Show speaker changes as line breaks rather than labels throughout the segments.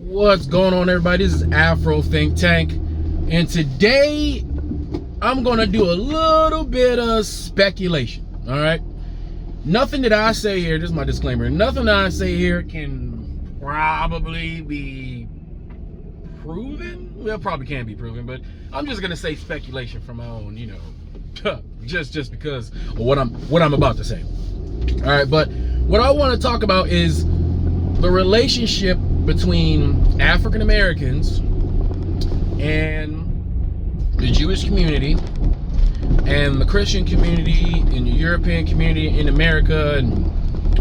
What's going on, everybody? This is Afro Think Tank, and today I'm gonna do a little bit of speculation. All right, nothing that I say here, this is my disclaimer, nothing that I say here can probably be proven. Well, probably can be proven, but I'm just gonna say speculation from my own, just because of what I'm about to say. All right, but what I want to talk about is the relationship between African Americans and the Jewish community and the Christian community and the European community in America and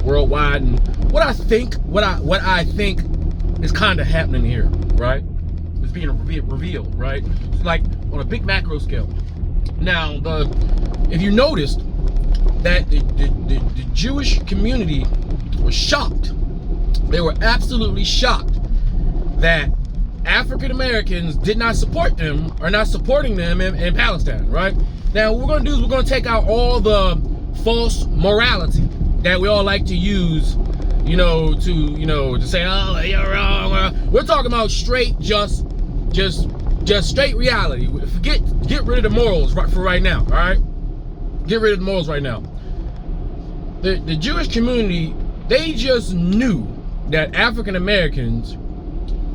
worldwide, and what I think is kind of happening here, right? It's being revealed, right? It's like on a big macro scale. Now, if you noticed that the Jewish community was shocked. They were absolutely shocked that African Americans did not support them, or not supporting them in Palestine, right? Now, what we're going to do is we're going to take out all the false morality that we all like to use, to say, oh, you're wrong. We're talking about straight, just straight reality. Get rid of the morals for right now, all right? Get rid of the morals right now. The Jewish community, they just knew that African Americans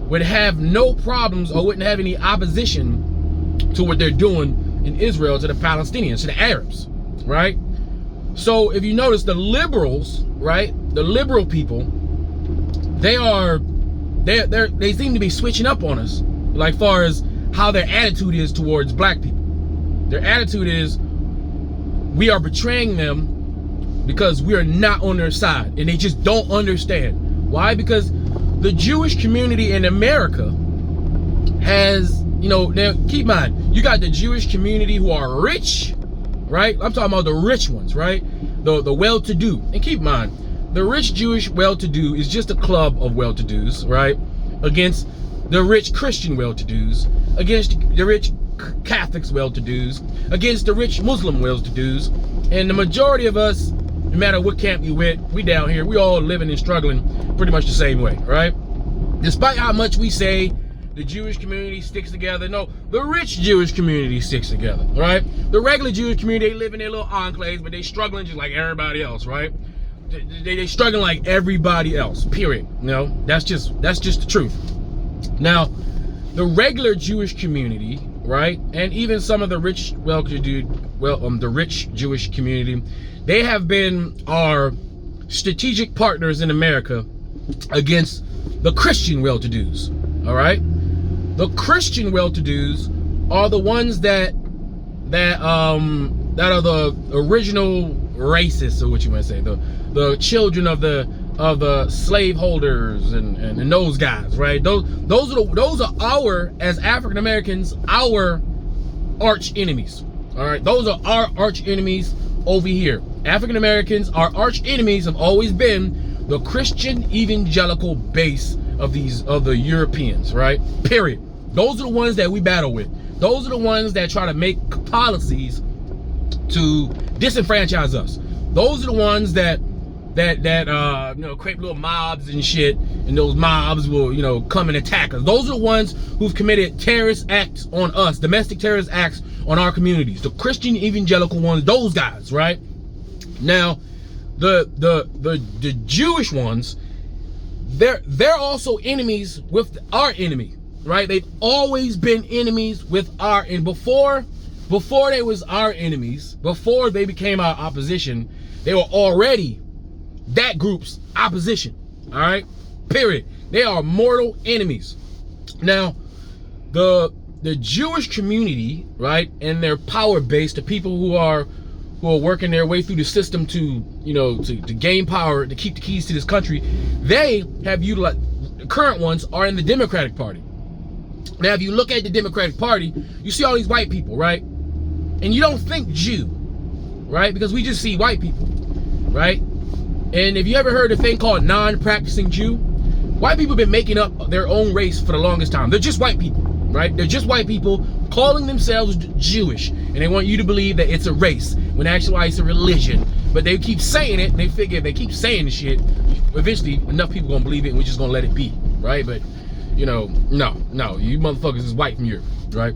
would have no problems or wouldn't have any opposition to what they're doing in Israel to the Palestinians, to the Arabs, right? So if you notice, the liberals, right, the liberal people, they seem to be switching up on us, like far as how their attitude is towards black people. Their attitude is, we are betraying them because we are not on their side, and they just don't understand. Why? Because the Jewish community in America has, now keep in mind, you got the Jewish community who are rich, right? I'm talking about the rich ones, right? The well-to-do. And keep in mind, the rich Jewish well-to-do is just a club of well-to-dos, right? Against the rich Christian well-to-dos, against the rich Catholics well-to-dos, against the rich Muslim well-to-dos. And the majority of us, no matter what camp you with, we down here, we all living and struggling pretty much the same way, right? Despite how much we say the Jewish community sticks together, no, the rich Jewish community sticks together, right? The regular Jewish community, they live in their little enclaves, but they struggling just like everybody else, right? They struggling like everybody else, period. That's just the truth. Now, the regular Jewish community, right, and even some of the rich, the rich Jewish community, they have been our strategic partners in America against the Christian well-to-dos. All right, the Christian well-to-dos are the ones that are the original racists, or what you want to say, the children of the slave holders and those guys, right? Those are our, as African Americans, our arch enemies. All right, those are our arch enemies over here. African Americans, our arch enemies have always been the Christian evangelical base of the Europeans, right? Period. Those are the ones that we battle with. Those are the ones that try to make policies to disenfranchise us. Those are the ones that create little mobs and shit, and those mobs will, come and attack us. Those are the ones who've committed terrorist acts on us, domestic terrorist acts on our communities. The Christian evangelical ones, those guys, right? Now, the Jewish ones, they're also enemies with our enemy, right? They've always been enemies with our, and before they was our enemies, before they became our opposition, they were already that group's opposition. All right, period. They are mortal enemies. Now, the Jewish community, right, and their power base, the people who are working their way through the system to gain power, to keep the keys to this country, they have utilized, the current ones are in the Democratic Party. Now, if you look at the Democratic Party, you see all these white people, right? And you don't think Jew, right? Because we just see white people, right? And if you ever heard a thing called non-practicing Jew, white people have been making up their own race for the longest time. They're just white people, right? They're just white people calling themselves Jewish, and they want you to believe that it's a race, when actually it's a religion. But they keep saying it, and they figure if they keep saying the shit, eventually enough people gonna believe it, and we're just gonna let it be, right? But you know, no, you motherfuckers is white from Europe, right?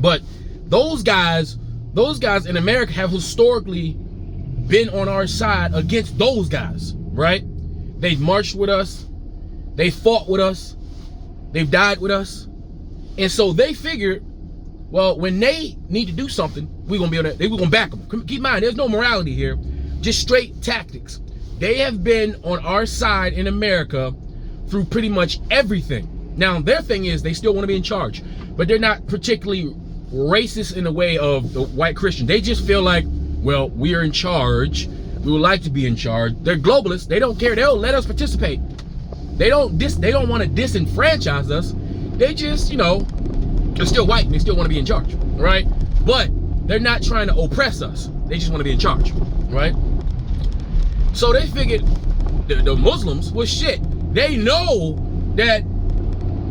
But those guys in America have historically been on our side against those guys, right? They've marched with us, they fought with us, they've died with us, and so they figured, well, when they need to do something, we're gonna back them. Keep in mind, there's no morality here, just straight tactics. They have been on our side in America through pretty much everything. Now, their thing is they still want to be in charge, but they're not particularly racist in the way of the white Christian. They just feel like, well, we are in charge. We would like to be in charge. They're globalists. They don't care. They'll let us participate. They don't want to disenfranchise us. They just, you know, they're still white and they still want to be in charge, right? But they're not trying to oppress us. They just want to be in charge, right? So they figured the Muslims was shit. They know that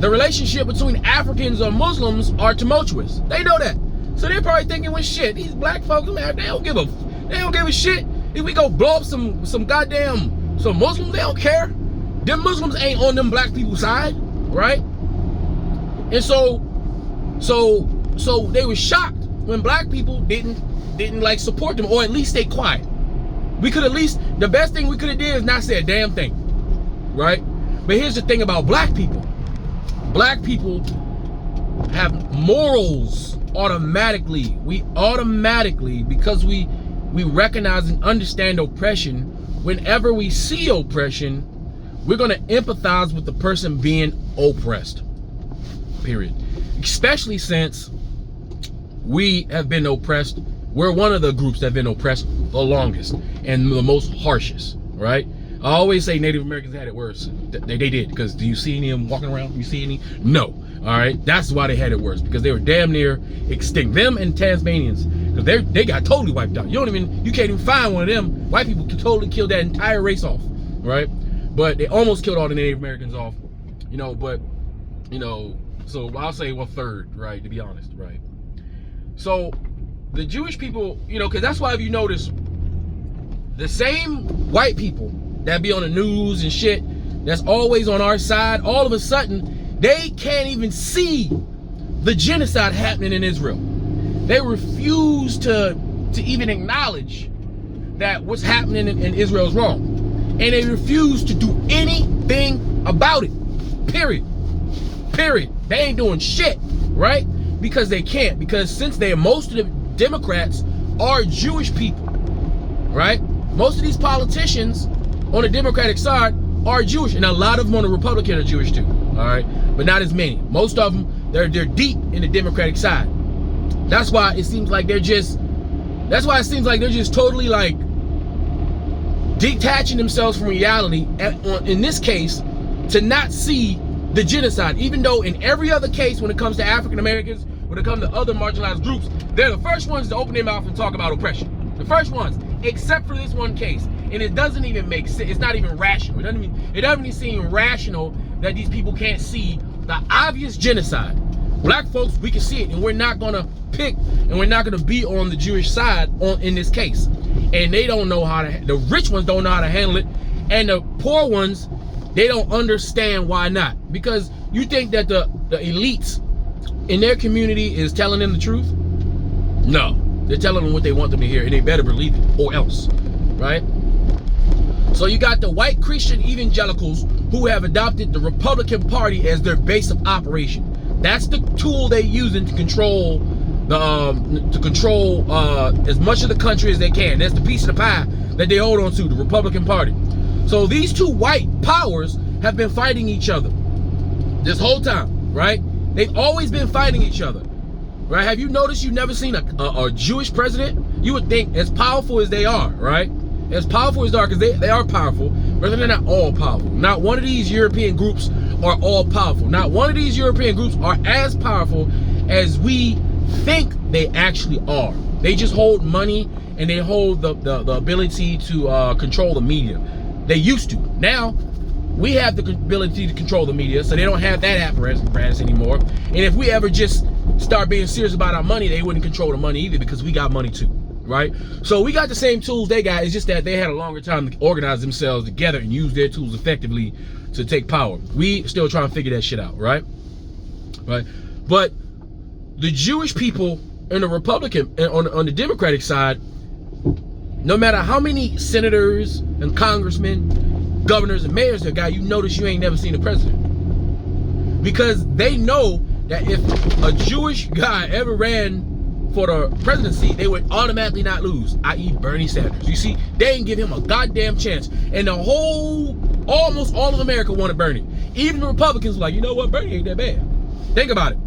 the relationship between Africans or Muslims are tumultuous. They know that. So they're probably thinking, well, shit, these black folks, man, they don't give a shit. If we go blow up some Muslims, they don't care. Them Muslims ain't on them black people's side, right? And so they were shocked when black people didn't like support them, or at least stay quiet. We could at least, the best thing we could have did is not say a damn thing, right? But here's the thing about black people. Black people have morals automatically. We automatically, because we recognize and understand oppression, whenever we see oppression, we're gonna empathize with the person being oppressed, period. Especially since we have been oppressed. We're one of the groups that have been oppressed the longest and the most harshest, right? I always say Native Americans had it worse. They did, because do you see any of them walking around? You see any? No. All right, that's why they had it worse, because they were damn near extinct. Them and Tasmanians, because they got totally wiped out. You can't even find one of them. White people could totally kill that entire race off, right? But they almost killed all the Native Americans off, you know. But you know, so I'll say 1/3, right? To be honest, right? So the Jewish people, you know, because that's why if you notice, the same white people that be on the news and shit, that's always on our side, all of a sudden, they can't even see the genocide happening in Israel. They refuse to even acknowledge that what's happening in Israel is wrong. And they refuse to do anything about it, period. They ain't doing shit, right? Because they can't, because since most of the Democrats are Jewish people, right? Most of these politicians on the Democratic side are Jewish, and a lot of them on the Republican are Jewish too, all right? But not as many. Most of them, they're deep in the Democratic side. That's why it seems like they're just totally like detaching themselves from reality, in this case, to not see the genocide, even though in every other case, when it comes to African Americans, when it comes to other marginalized groups, they're the first ones to open their mouth and talk about oppression. The first ones, except for this one case. And it doesn't even make sense. It's not even rational. It doesn't even seem rational that these people can't see the obvious genocide. Black folks, we can see it, and we're not gonna pick, and we're not gonna be on the Jewish side in this case. And they don't know how to, the rich ones don't know how to handle it, and the poor ones, they don't understand why not. Because you think that the elites in their community is telling them the truth? No, they're telling them what they want them to hear, and they better believe it, or else, right? So you got the white Christian evangelicals who have adopted the Republican Party as their base of operation. That's the tool they're using to control as much of the country as they can. That's the piece of the pie that they hold on to, the Republican Party. So these two white powers have been fighting each other this whole time, right? They've always been fighting each other, right? Have you noticed you've never seen a Jewish president? You would think, as powerful as they are, right? As powerful as they are, because they are powerful, but they're not all powerful. Not one of these European groups are all powerful. Not one of these European groups are as powerful as we think they actually are. They just hold money, and they hold the ability to control the media. They used to. Now, we have the ability to control the media, so they don't have that apparatus anymore. And if we ever just start being serious about our money, they wouldn't control the money either, because we got money too, right? So we got the same tools they got. It's just that they had a longer time to organize themselves together and use their tools effectively to take power. We still trying to figure that shit out, right? Right. But the Jewish people in the Republican and on the Democratic side, no matter how many senators and congressmen, governors and mayors they got, you notice you ain't never seen a president. Because they know that if a Jewish guy ever ran for the presidency, they would automatically not lose, i.e. Bernie Sanders. You see, they didn't give him a goddamn chance. And the whole, almost all of America wanted Bernie. Even the Republicans were like, you know what, Bernie ain't that bad. Think about it,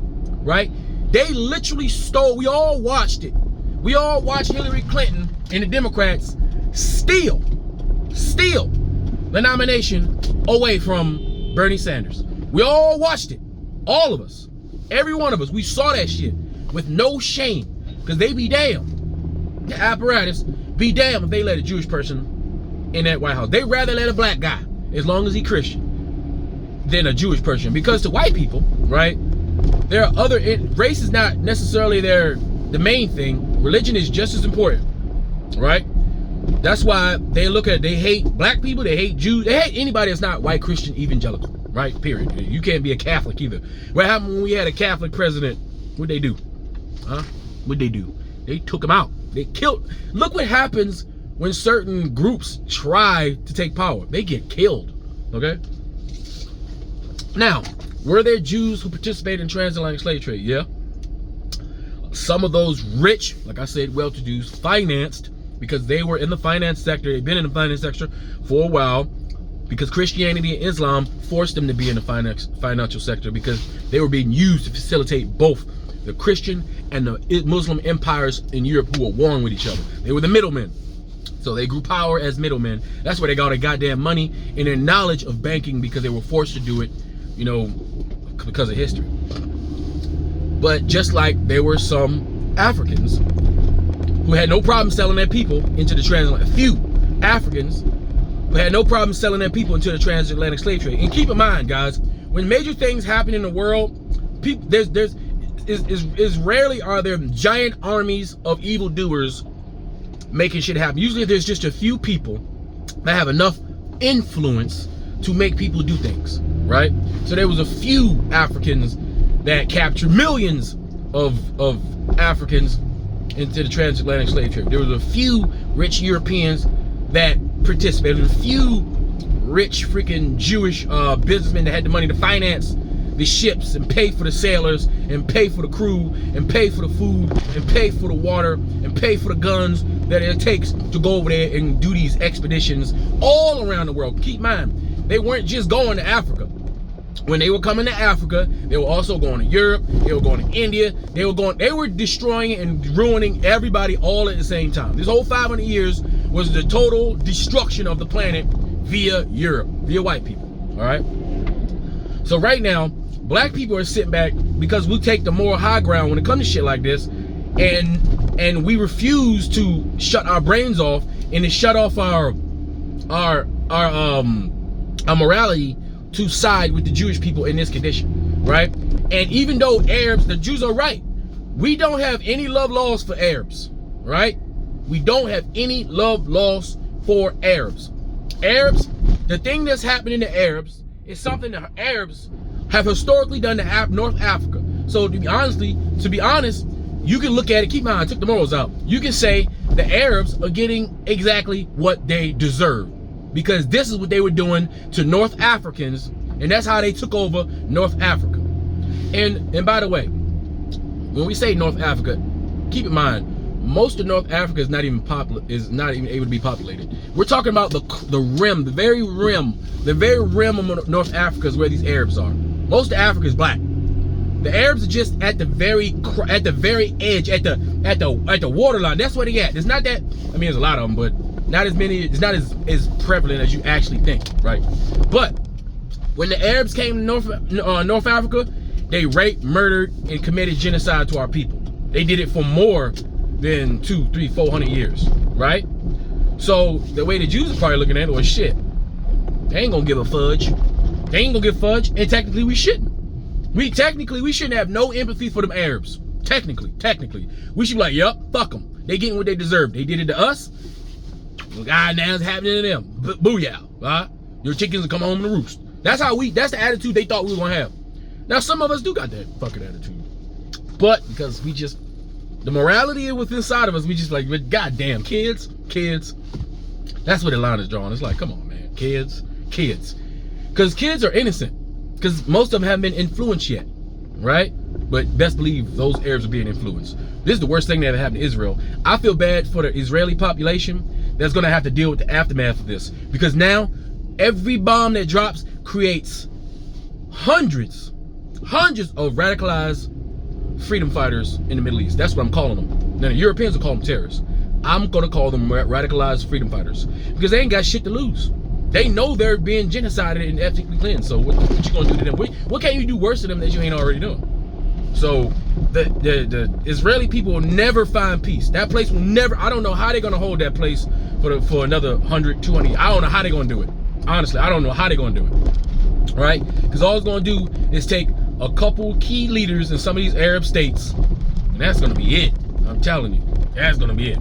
right? They literally stole, we all watched it. We all watched Hillary Clinton and the Democrats steal the nomination away from Bernie Sanders. We all watched it. All of us. Every one of us. We saw that shit with no shame. Because they be damn. The apparatus be damn if they let a Jewish person in that White House. They'd rather let a black guy, as long as he Christian, than a Jewish person. Because to white people, right, there are other, race is not necessarily the main thing. Religion is just as important, right? That's why they they hate black people, they hate Jews, they hate anybody that's not white, Christian, evangelical, right? Period. You can't be a Catholic either. What happened when we had a Catholic president? What'd they do? Huh? What'd they do? They took him out. They killed. Look what happens when certain groups try to take power. They get killed, okay? Now, were there Jews who participated in transatlantic slave trade? Yeah. Some of those rich, like I said, well-to-do, financed, because they were in the finance sector. They've been in the finance sector for a while, because Christianity and Islam forced them to be in the financial sector, because they were being used to facilitate both the Christian and the Muslim empires in Europe who were warring with each other. They were the middlemen. So they grew power as middlemen. That's where they got their goddamn money and their knowledge of banking, because they were forced to do it, you know, because of history. But just like there were some Africans who had no problem selling their people into the transatlantic, a few Africans who had no problem selling their people into the transatlantic slave trade. And keep in mind, guys, when major things happen in the world, people, is rarely are there giant armies of evildoers making shit happen. Usually there's just a few people that have enough influence to make people do things, right? So there was a few Africans that captured millions of Africans into the transatlantic slave trade. There was a few rich Europeans that participated. There was a few rich freaking Jewish businessmen that had the money to finance the ships and pay for the sailors and pay for the crew and pay for the food and pay for the water and pay for the guns that it takes to go over there and do these expeditions all around the world. Keep in mind, they weren't just going to Africa. When they were coming to Africa, they were also going to Europe, they were going to India, they were destroying and ruining everybody all at the same time. This whole 500 years was the total destruction of the planet via Europe, via white people, all right? So right now, black people are sitting back because we take the moral high ground when it comes to shit like this, and we refuse to shut our brains off and to shut off our morality to side with the Jewish people in this condition, right? And even though Arabs, the Jews are right, we don't have any love laws for Arabs, right? We don't have any love laws for Arabs. Arabs, the thing that's happening to Arabs is something that Arabs have historically done to North Africa. So to be honest, you can look at it, keep in mind, I took the morals out. You can say the Arabs are getting exactly what they deserve, because this is what they were doing to North Africans, and that's how they took over North Africa. And by the way, when we say North Africa, keep in mind, most of North Africa is not even able to be populated. We're talking about the rim, the very rim of North Africa is where these Arabs are. Most of Africa is black. The Arabs are just at the very edge, at the waterline. That's where they at. It's not that, I mean, there's a lot of them, but not as many. It's not as prevalent as you actually think, right? But when the Arabs came to North Africa, they raped, murdered, and committed genocide to our people. They did it for more than 200, 300, 400 years, right? So the way the Jews are probably looking at it was, shit, they ain't gonna give a fudge. They ain't gonna give fudge, and technically we shouldn't. We shouldn't have no empathy for them Arabs. Technically. We should be like, yup, fuck them. They getting what they deserve. They did it to us. God, now it's happening to them. Booyah, right? Your chickens will come home to roost. That's the attitude they thought we were gonna have. Now some of us do got that fucking attitude, but because the morality was inside of us, we just like, but goddamn, kids. That's where the line is drawn. It's like, come on, man, kids, because kids are innocent, because most of them haven't been influenced yet, right? But best believe those Arabs are being influenced. This is the worst thing that ever happened to Israel. I feel bad for the Israeli population that's gonna have to deal with the aftermath of this, because now every bomb that drops creates hundreds of radicalized freedom fighters in the Middle East. That's what I'm calling them. Now the Europeans will call them terrorists. I'm gonna call them radicalized freedom fighters, because they ain't got shit to lose. They know they're being genocided and ethnically cleansed. So what you gonna do to them? What can you do worse to them that you ain't already doing? So the Israeli people will never find peace. That place will never. I don't know how they're gonna hold that place for another 100, 200. I don't know how they're gonna do it. Honestly, I don't know how they're gonna do it. Right? Because all it's gonna do is take a couple key leaders in some of these Arab states, and that's gonna be it. I'm telling you, that's gonna be it.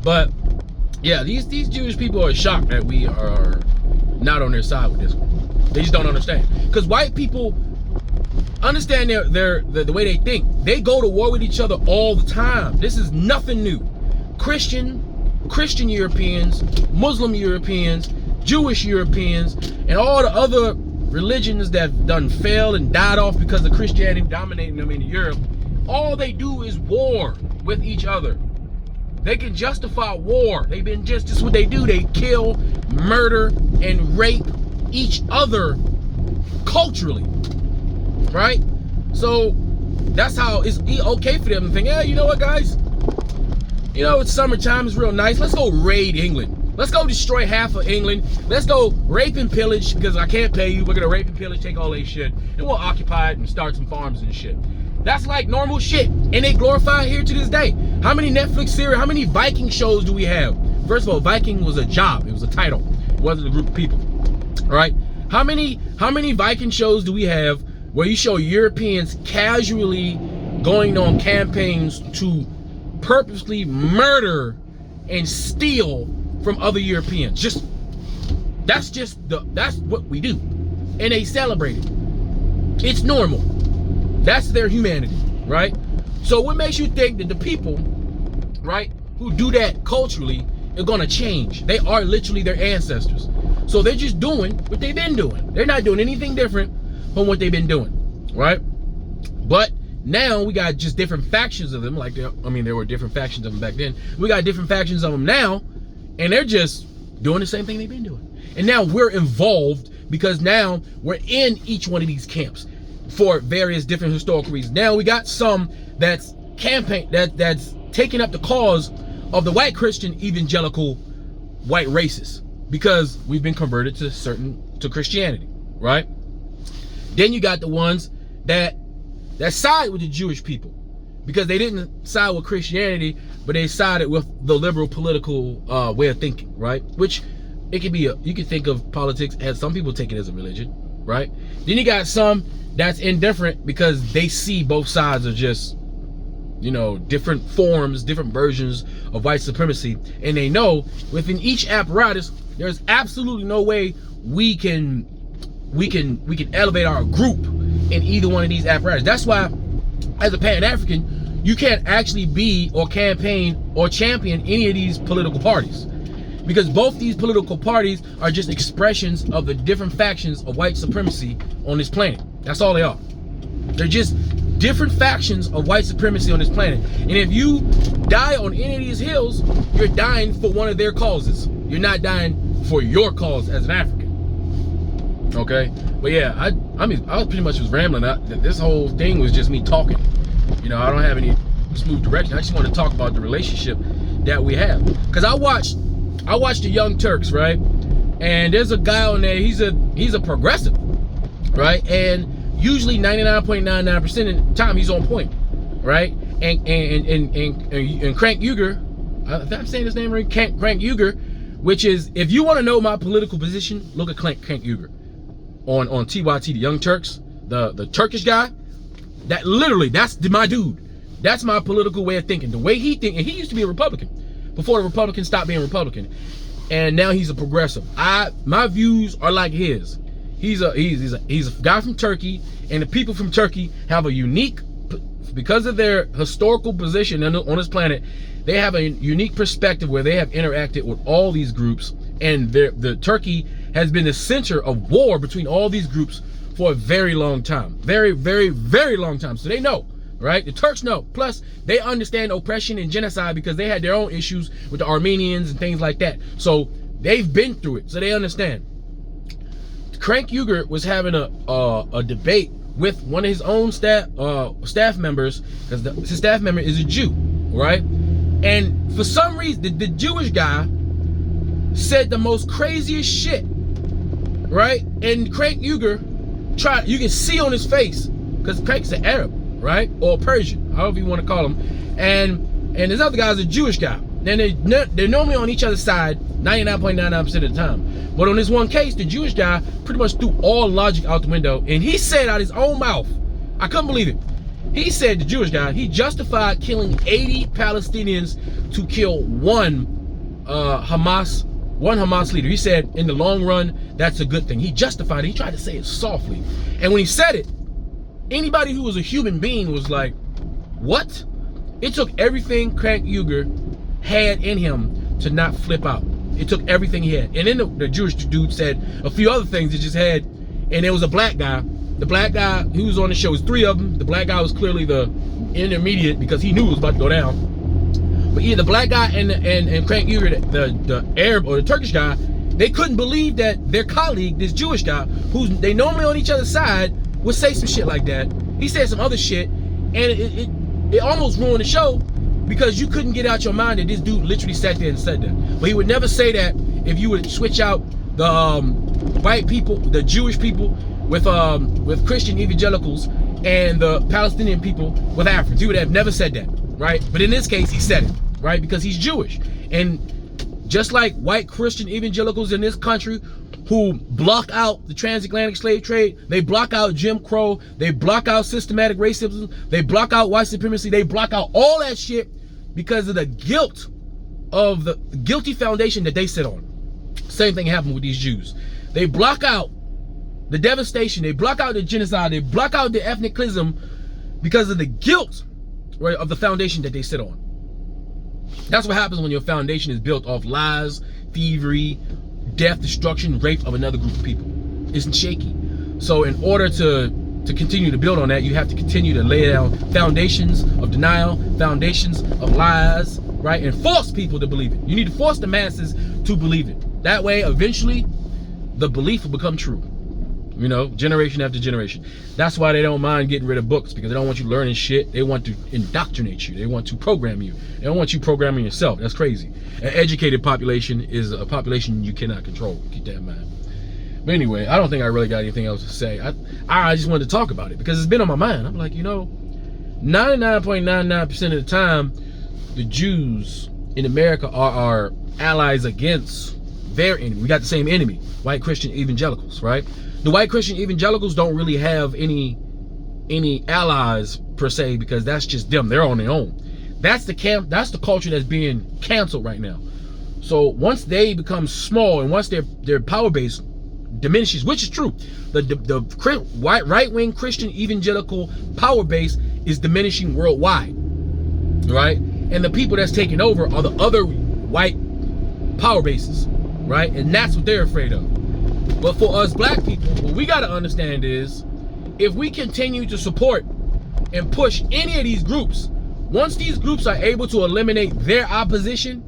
But yeah, these Jewish people are shocked that we are not on their side with this one. They just don't understand, because white people understand the way they think. They go to war with each other all the time. This is nothing new. Christian Europeans, Muslim Europeans, Jewish Europeans, and all the other religions that done failed and died off because of Christianity dominating them in Europe, all they do is war with each other. They can justify war. This is what they do. They kill, murder, and rape each other culturally, right? So that's how it's okay for them to think, yeah, you know what, guys? You know, it's summertime, it's real nice. Let's go raid England. Let's go destroy half of England. Let's go rape and pillage, because I can't pay you. We're gonna rape and pillage, take all that shit, and we'll occupy it and start some farms and shit. That's like normal shit, and they glorify it here to this day. How many Netflix series, how many Viking shows do we have? First of all, Viking was a job, it was a title. It wasn't a group of people, all right? How many Viking shows do we have where you show Europeans casually going on campaigns to purposely murder and steal from other Europeans? That's what we do, and they celebrate it. It's normal. That's their humanity, right? So what makes you think that the people, right, who do that culturally are gonna change? They are literally their ancestors. So they're just doing what they've been doing. They're not doing anything different from what they've been doing, right? But now we got just different factions of them. Like, there were different factions of them back then. We got different factions of them now, and they're just doing the same thing they've been doing. And now we're involved, because now we're in each one of these camps for various different historical reasons. Now we got some that's taking up the cause of the white Christian evangelical white racists, because we've been converted to Christianity, right? Then you got the ones that side with the Jewish people, because they didn't side with Christianity, but they sided with the liberal political way of thinking, right? Which it could be you could think of politics as, some people take it as a religion, right? Then you got some that's indifferent, because they see both sides of just, you know, different forms, different versions of white supremacy, and they know within each apparatus there's absolutely no way we can elevate our group in either one of these apparatus. That's why, as a Pan-African, you can't actually be or campaign or champion any of these political parties, because both these political parties are just expressions of the different factions of white supremacy on this planet. That's all they are. They're just different factions of white supremacy on this planet. And if you die on any of these hills, you're dying for one of their causes. You're not dying for your cause as an African. Okay? But yeah, I pretty much was rambling. This whole thing was just me talking. You know, I don't have any smooth direction. I just want to talk about the relationship that we have. Because I watched the Young Turks, right? And there's a guy on there, he's a progressive, right? And usually 99.99% of the time he's on point, right? And Crank Uger, I'm saying his name right, Crank Uger, which is, if you want to know my political position, look at Crank Uger on TYT, the Young Turks, the Turkish guy. That's my dude. That's my political way of thinking. The way he thinks, and he used to be a Republican before the Republicans stopped being Republican, and now he's a progressive. My views are like his. He's a guy from Turkey, and the people from Turkey have a unique, because of their historical position on this planet, they have a unique perspective where they have interacted with all these groups, and the Turkey has been the center of war between all these groups for a very long time. Very, very, very long time. So they know, right? The Turks know. Plus, they understand oppression and genocide because they had their own issues with the Armenians and things like that. So they've been through it, so they understand. Crank Uger was having a debate with one of his own staff members, because his staff member is a Jew, right? And for some reason, the Jewish guy said the most craziest shit, right? And Crank Uger you can see on his face, because Crank's an Arab, right? Or Persian, however you want to call him. And this other guy's a Jewish guy. And they're normally on each other's side 99.99% of the time. But on this one case, the Jewish guy pretty much threw all logic out the window, and he said out his own mouth, I couldn't believe it. He said, the Jewish guy, he justified killing 80 Palestinians to kill one Hamas leader. He said, in the long run, that's a good thing. He justified it. He tried to say it softly. And when he said it, anybody who was a human being was like, what? It took everything Crank Uger had in him to not flip out. It took everything he had. And then the Jewish dude said a few other things he just had, and there was a black guy. The black guy who was on the show, was 3 of them. The black guy was clearly the intermediate because he knew it was about to go down. But yeah, the black guy and Crank Uger, the Arab or the Turkish guy, they couldn't believe that their colleague, this Jewish guy, who they normally on each other's side, would say some shit like that. He said some other shit, and it almost ruined the show, because you couldn't get out your mind that this dude literally sat there and said that. But he would never say that if you would switch out the white people, the Jewish people, with Christian evangelicals, and the Palestinian people with Africans. He would have never said that, right? But in this case, he said it, right? Because he's Jewish. And just like white Christian evangelicals in this country who block out the transatlantic slave trade, they block out Jim Crow, they block out systematic racism, they block out white supremacy, they block out all that shit because of the guilt of the guilty foundation that they sit on. Same thing happened with these Jews. They block out the devastation, they block out the genocide, they block out the ethnicism because of the guilt, right, of the foundation that they sit on. That's what happens when your foundation is built off lies, thievery, death, destruction, rape of another group of people. It's shaky. So in order to continue to build on that, you have to continue to lay down foundations of denial, foundations of lies, right? And force people to believe it. You need to force the masses to believe it. That way, eventually, the belief will become true. You know, generation after generation. That's why they don't mind getting rid of books, because they don't want you learning shit. They want to indoctrinate you. They want to program you. They don't want you programming yourself. That's crazy. An educated population is a population you cannot control. Keep that in mind. But anyway, I don't think I really got anything else to say. I just wanted to talk about it because it's been on my mind. I'm like, you know, 99.99% of the time, the Jews in America are our allies against their enemy. We got the same enemy, white Christian evangelicals, right? The white Christian evangelicals don't really have any allies per se, because that's just them. They're on their own. That's the culture that's being canceled right now. So once they become small and once their power base diminishes, which is true, the right-wing Christian evangelical power base is diminishing worldwide, right? And the people that's taking over are the other white power bases, right? And that's what they're afraid of. But for us black people, what we got to understand is, if we continue to support and push any of these groups, once these groups are able to eliminate their opposition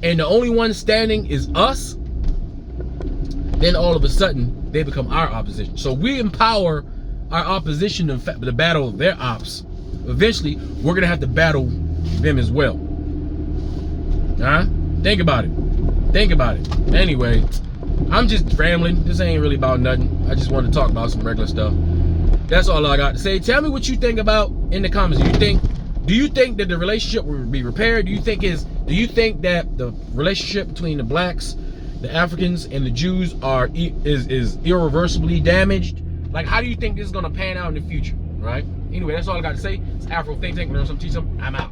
and the only one standing is us, then all of a sudden they become our opposition. So we empower our opposition to the battle their ops. Eventually, we're going to have to battle them as well. Think about it. Think about it. Anyway, I'm just rambling. This ain't really about nothing. I just want to talk about some regular stuff. That's all I got to say. Tell me what you think about in the comments. Do you think that the relationship will be repaired? Do you think that the relationship between the blacks, the Africans, and the Jews is irreversibly damaged? Like, how do you think this is gonna pan out in the future? Right? Anyway, that's all I got to say. It's Afro Think Tank. Learn something, teach something. I'm out.